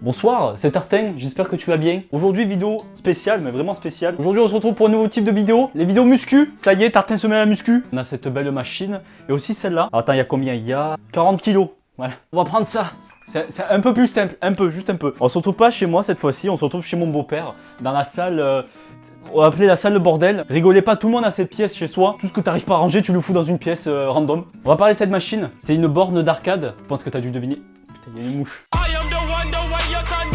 Bonsoir, c'est Tartin, j'espère que tu vas bien. Aujourd'hui, vidéo spéciale, mais vraiment spéciale. Aujourd'hui, on se retrouve pour un nouveau type de vidéo, les vidéos muscu. Ça y est, Tartin se met à la muscu. On a cette belle machine, et aussi celle-là. Attends, il y a combien? Il y a 40 kilos. Voilà, on va prendre ça. C'est un peu plus simple, juste un peu. On se retrouve pas chez moi cette fois-ci, on se retrouve chez mon beau-père, dans la salle, on va appeler la salle de bordel. Rigolez pas, tout le monde a cette pièce chez soi. Tout ce que t'arrives pas à ranger, tu le fous dans une pièce random. On va parler de cette machine, c'est une borne d'arcade. Je pense que t'as dû deviner. Putain, il y a une mouche.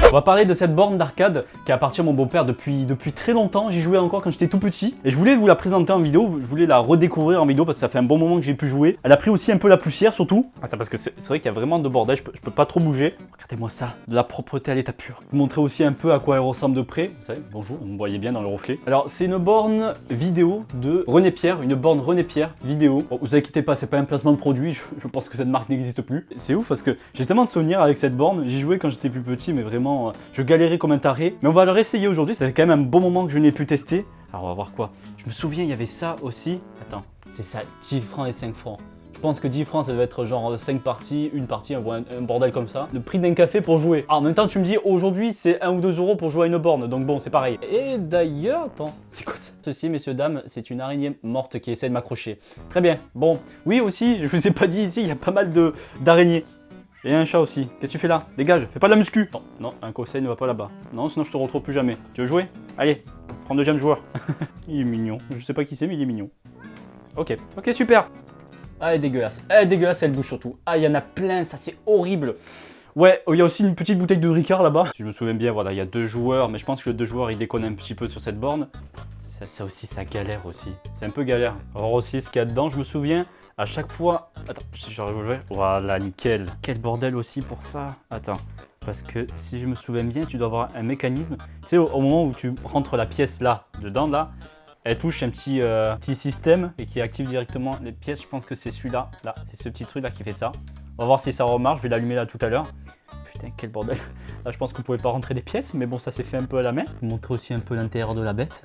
On va parler de cette borne d'arcade qui appartient à mon beau-père depuis très longtemps. J'y jouais encore quand j'étais tout petit. Et je voulais vous la présenter en vidéo, je voulais la redécouvrir en vidéo parce que ça fait un bon moment que j'ai pu jouer. Elle a pris aussi un peu la poussière surtout. Attends, parce que c'est vrai qu'il y a vraiment de bordel, je peux pas trop bouger. Regardez-moi ça, de la propreté à l'état pur. Je vous montrer aussi un peu à quoi elle ressemble de près. Vous savez, bonjour, vous me voyez bien dans le reflet. Alors c'est une borne vidéo de René Pierre, une borne René Pierre vidéo. Bon, vous inquiétez pas, c'est pas un placement de produit, je pense que cette marque n'existe plus. C'est ouf parce que j'ai tellement de souvenirs avec cette borne. J'y jouais quand j'étais plus petit, mais vraiment, je galérais comme un taré. Mais on va le réessayer aujourd'hui, ça fait quand même un bon moment que je n'ai pu tester. Alors on va voir quoi. Je me souviens, il y avait ça aussi. Attends, c'est ça, 10 francs et 5 francs. Je pense que 10 francs, ça devait être genre 5 parties, une partie, un bordel comme ça. Le prix d'un café pour jouer. Alors en même temps, tu me dis, aujourd'hui, c'est 1 ou 2 euros pour jouer à une borne. Donc bon, c'est pareil. Et d'ailleurs, attends, c'est quoi ça? Ceci, messieurs, dames, c'est une araignée morte qui essaie de m'accrocher. Très bien. Bon, oui aussi, je vous ai pas dit ici, il y a pas mal d'araignées. Et un chat aussi. Qu'est-ce que tu fais là? Dégage, fais pas de la muscu. Non, non, un conseil ne va pas là-bas. Non, sinon je te retrouve plus jamais. Tu veux jouer? Allez, prends deuxième joueur. Il est mignon. Je sais pas qui c'est, mais il est mignon. Ok, ok, super. Ah, elle est dégueulasse. Elle est dégueulasse, elle bouge surtout. Ah, il y en a plein, ça c'est horrible. Ouais, il y a aussi une petite bouteille de Ricard là-bas. Si je me souviens bien, voilà, il y a 2 joueurs, mais je pense que le 2 joueurs, il déconne un petit peu sur cette borne. Ça aussi, ça galère aussi. C'est un peu galère. Alors aussi, ce qu'il y a dedans, je me souviens, à chaque fois... Attends, si j'arrive à ouvrir. Voilà, nickel. Quel bordel aussi pour ça. Attends, parce que si je me souviens bien, tu dois avoir un mécanisme. Tu sais, au moment où tu rentres la pièce là, dedans, là, elle touche un petit système et qui active directement les pièces. Je pense que c'est celui-là. Là, c'est ce petit truc là qui fait ça. On va voir si ça remarche. Je vais l'allumer là tout à l'heure. Putain, quel bordel. Là, je pense qu'on pouvait pas rentrer des pièces, mais bon, ça s'est fait un peu à la main. Je vais vous montrer aussi un peu l'intérieur de la bête.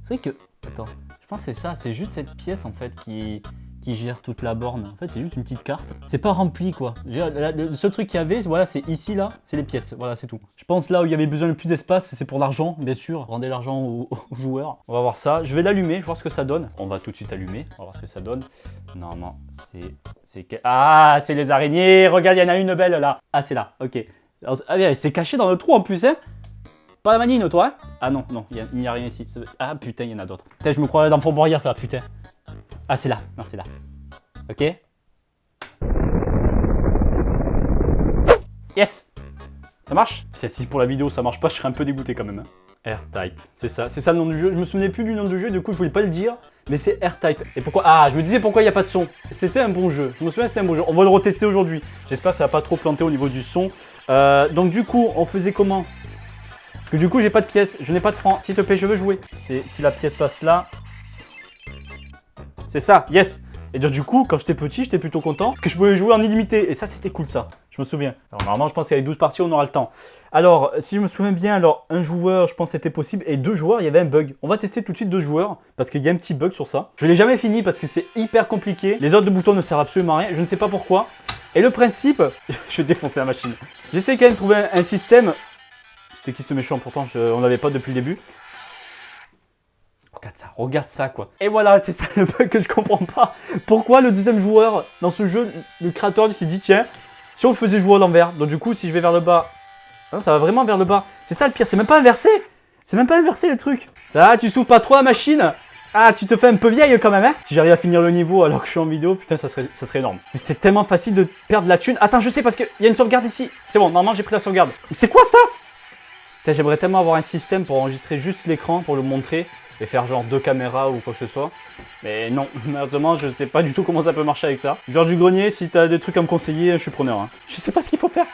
C'est vrai que... Attends, je pense que c'est ça. C'est juste cette pièce en fait qui gère toute la borne. En fait, c'est juste une petite carte. C'est pas rempli quoi. Le seul truc qu'il y avait, voilà, c'est ici là, c'est les pièces. Voilà, c'est tout. Je pense là où il y avait besoin de plus d'espace, c'est pour l'argent, bien sûr. Rendez l'argent aux joueurs. On va voir ça. Je vais l'allumer, je vais voir ce que ça donne. On va tout de suite allumer. On va voir ce que ça donne. Normalement, ah, c'est les araignées. Regarde, il y en a une belle là. Ah, c'est là. Ok. Alors, ah, elle s'est cachée dans le trou en plus, hein. Pas la manine, toi, hein? Ah non, non, il n'y a rien ici. Ah putain, il y en a d'autres. Putain, je me croyais dans Fort Boyard là, putain. Ah, c'est là. Non, c'est là. Ok. Yes. Ça marche? Si pour la vidéo ça marche pas, je serais un peu dégoûté quand même. Hein. R-Type. C'est ça le nom du jeu. Je me souvenais plus du nom du jeu, du coup je voulais pas le dire. Mais c'est R-Type. Et pourquoi? Ah, je me disais pourquoi il n'y a pas de son. C'était un bon jeu. Je me souviens, c'était un bon jeu. On va le retester aujourd'hui. J'espère que ça va pas trop planter au niveau du son. Donc du coup, on faisait comment? Parce que du coup, j'ai pas de pièces. Je n'ai pas de francs. S'il te plaît, je veux jouer. Si la pièce passe là. C'est ça, yes. Et donc, du coup, quand j'étais petit, j'étais plutôt content parce que je pouvais jouer en illimité. Et ça, c'était cool, ça. Je me souviens. Alors, normalement, je pense qu'avec 12 parties, on aura le temps. Alors, si je me souviens bien, alors, un joueur, je pense que c'était possible. Et 2 joueurs, il y avait un bug. On va tester tout de suite 2 joueurs parce qu'il y a un petit bug sur ça. Je ne l'ai jamais fini parce que c'est hyper compliqué. Les autres boutons ne servent absolument à rien. Je ne sais pas pourquoi. Et le principe, je vais défoncer la machine. J'essaie quand même de trouver un système. C'était qui ce méchant? Pourtant, on l'avait pas depuis le début. Regarde ça quoi. Et voilà, c'est ça le bug que je comprends pas. Pourquoi le deuxième joueur dans ce jeu, le créateur s'est dit tiens, si on le faisait jouer à l'envers. Donc du coup, si je vais vers le bas, non, ça va vraiment vers le bas. C'est ça le pire, c'est même pas inversé. C'est même pas inversé les trucs. Ça, tu souffles pas trop la machine. Ah, tu te fais un peu vieille quand même, hein. Si j'arrive à finir le niveau alors que je suis en vidéo, putain, ça serait énorme. Mais c'est tellement facile de perdre la thune. Attends, je sais parce qu'il y a une sauvegarde ici. C'est bon, normalement j'ai pris la sauvegarde. Mais c'est quoi ça? J'aimerais tellement avoir un système pour enregistrer juste l'écran pour le montrer. Et faire genre 2 caméras ou quoi que ce soit. Mais non, malheureusement, je sais pas du tout comment ça peut marcher avec ça. Genre du grenier, si t'as des trucs à me conseiller, je suis preneur. Hein. Je sais pas ce qu'il faut faire.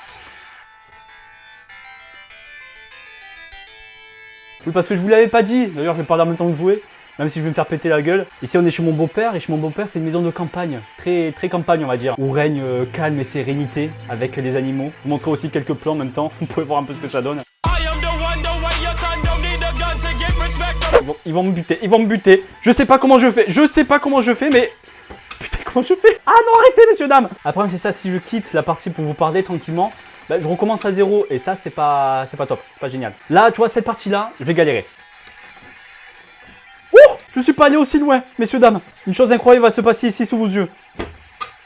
Oui, parce que je vous l'avais pas dit. D'ailleurs, je vais parler en même temps que jouer. Même si je vais me faire péter la gueule. Ici, on est chez mon beau-père. Et chez mon beau-père, c'est une maison de campagne. Très campagne, on va dire. Où règne calme et sérénité avec les animaux. Je vous montrerai aussi quelques plans en même temps. Vous pouvez voir un peu ce que ça donne. Ils vont me buter. Je sais pas comment je fais, mais... Putain, comment je fais? Ah non, arrêtez, messieurs, dames. Après, c'est ça, si je quitte la partie pour vous parler tranquillement, bah, je recommence à zéro et ça c'est pas top, c'est pas génial. Là, tu vois, cette partie-là, je vais galérer. Oh, je suis pas allé aussi loin, messieurs, dames. Une chose incroyable va se passer ici sous vos yeux.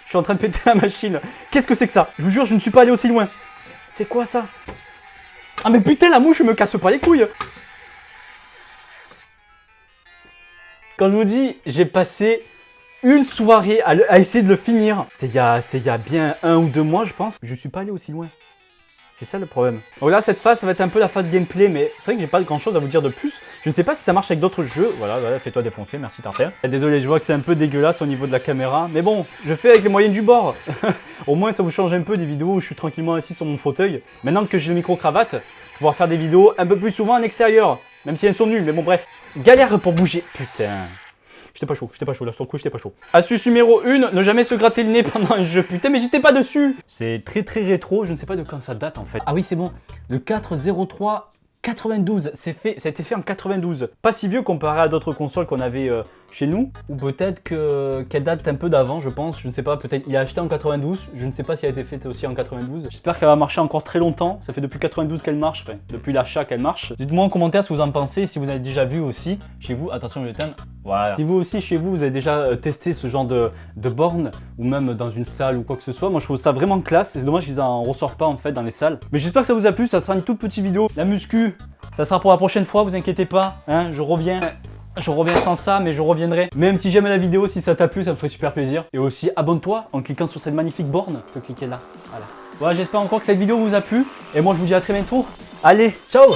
Je suis en train de péter la machine. Qu'est-ce que c'est que ça? Je vous jure, je ne suis pas allé aussi loin. C'est quoi ça? Ah mais putain, la mouche me casse pas les couilles. Quand je vous dis, j'ai passé une soirée à essayer de le finir. C'était il y a bien 1 ou 2 mois, je pense. Je suis pas allé aussi loin. C'est ça le problème. Donc là, cette phase, ça va être un peu la phase gameplay, mais c'est vrai que j'ai pas grand chose à vous dire de plus. Je ne sais pas si ça marche avec d'autres jeux. Voilà, fais-toi défoncer, merci Tartin. Désolé, je vois que c'est un peu dégueulasse au niveau de la caméra, mais bon, je fais avec les moyens du bord. Au moins, ça vous change un peu des vidéos où je suis tranquillement assis sur mon fauteuil. Maintenant que j'ai le micro-cravate, je vais pouvoir faire des vidéos un peu plus souvent en extérieur. Même si elles sont nulles, mais bon, bref. Galère pour bouger. Putain. J'étais pas chaud, là sur le coup j'étais pas chaud. Astuce numéro 1, ne jamais se gratter le nez pendant un jeu. Putain mais j'étais pas dessus. C'est très rétro, je ne sais pas de quand ça date en fait. Ah oui c'est bon, le 4/03/92, ça a été fait en 92. Pas si vieux comparé à d'autres consoles qu'on avait chez nous. Ou peut-être qu'elle date un peu d'avant je pense, je ne sais pas, peut-être il a acheté en 92, je ne sais pas si elle a été faite aussi en 92. J'espère qu'elle va marcher encore très longtemps, ça fait depuis 92 qu'elle marche, enfin depuis l'achat qu'elle marche. Dites-moi en commentaire ce que vous en pensez, si vous avez déjà vu aussi chez vous, attention je l'éteins. Voilà. Si vous aussi chez vous, vous avez déjà testé ce genre de borne ou même dans une salle ou quoi que ce soit, moi je trouve ça vraiment classe. C'est dommage qu'ils en ressortent pas en fait dans les salles. Mais j'espère que ça vous a plu, ça sera une toute petite vidéo. La muscu, ça sera pour la prochaine fois, vous inquiétez pas, hein, je reviens. Je reviens sans ça, mais je reviendrai. Mets un petit j'aime à la vidéo si ça t'a plu, ça me ferait super plaisir. Et aussi abonne-toi en cliquant sur cette magnifique borne. Tu peux cliquer là. Voilà. Voilà, j'espère encore que cette vidéo vous a plu. Et moi je vous dis à très bientôt. Allez, ciao!